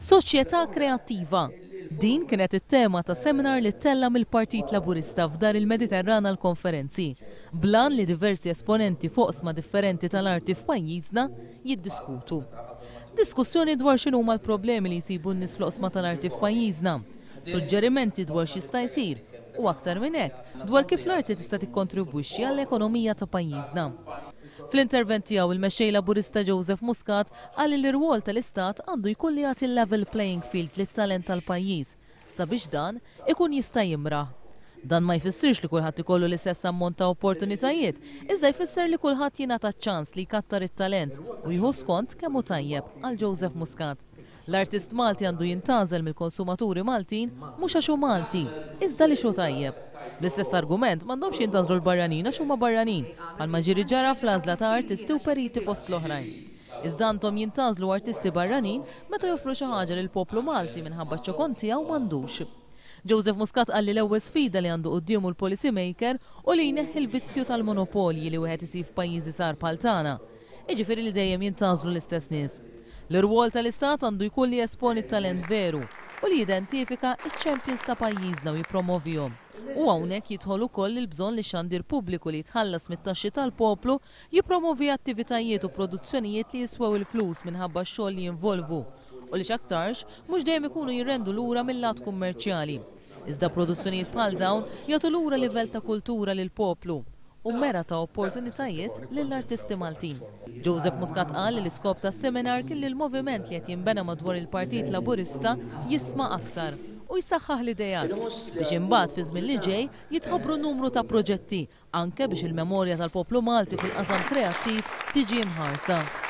Soċjetà kreattiva. Din kienet it-tema ta' seminar li tella mill-Partit Laburista f'Dar il-Mediterrana l-konferenzi, blan li diversi esponenti foqsma differenti tal-arti f'pajjiżna jiddiskutu. Diskussjoni dwar x'inhuma l-problemi li jsibu n-nies fl-oqsma tal-arti f'pajjiżna, suġġerimenti dwar x'jista' jsir u aktar minn hekk dwar kif l-arti tista' tikkontribwixxi għall-ekonomija ta' pajjiżna. Fl-intervent tiegħu il-mexxej Laburista Joseph Muscat qal li l-irwol tal-Istat għandu jkun li jagħti level playing field lit-talent tal-pajjiż sabiex dan ikun jista' jimraħ. Dan ma jfissirx li kulħadd ikollu l-istess ammont ta' opportunitajiet, iżda jfisser li kulħadd jingħata ċans li jkattar it-talent u jieħu skont kemm hu tajjeb għal Joseph Muscat. L-artist Malti għandu jintgħażel mill-konsumaturi Maltin mhux għax hu Malti, iżda li xu tajjeb. L-istess argument m'għandhomx jintgħażlu l-barranin għax huma barranin, bħalma ġieri ġara fl-għażla ta' artisti u periti fost l-oħrajn. Iżda għandhom jintgħażlu artisti barranin meta joffru xi ħaġa lill-poplu Malti minħabba ċ-ċokon tiegħu m'għandux. Joseph Muscat qal li l-ewwel sfida li għandu qudiemu l-policy maker u li jneħħi l-vizzju tal-monopolji li wieħed isir f'pajjiżi sar bħal tagħna. Jiġifieri li dejjem jintgħażlu l-istess nies. L-irwol tal-Istat għandu jkun li jesponi t-talent veru u li jidentifika iċ-champions ta' pajjiżna u jippromovihom. U hawnhekk jidħol ukoll il-bżonn li x-xandir pubbliku li jitħallas mit-taxxi tal-poplu jippromovi attivitajiet u produzzjonijiet li jiswew il-flus minħabba x-xogħol li jinvolvu u li x'aktarx mhux dejjem ikunu jirrendu lura mill-lat kummerċjali. Iżda produzzjonijiet bħal dawn jagħtu lura livell ta' kultura lil poplu u mera ta' opportunitajiet lill-artisti Maltin. Joseph Muscat qal li l-iskop tas-seminar kien li l-moviment li qed jinbena madwar il-Partit Laburista jisma' aktar u jsaħħaħ l-idejat biex imbagħad fi żmien li ġej jitħabbru numru ta' proġetti anke biex il-memorja tal-poplu Malti fil-qasam kreattiv tiġi mħarsa.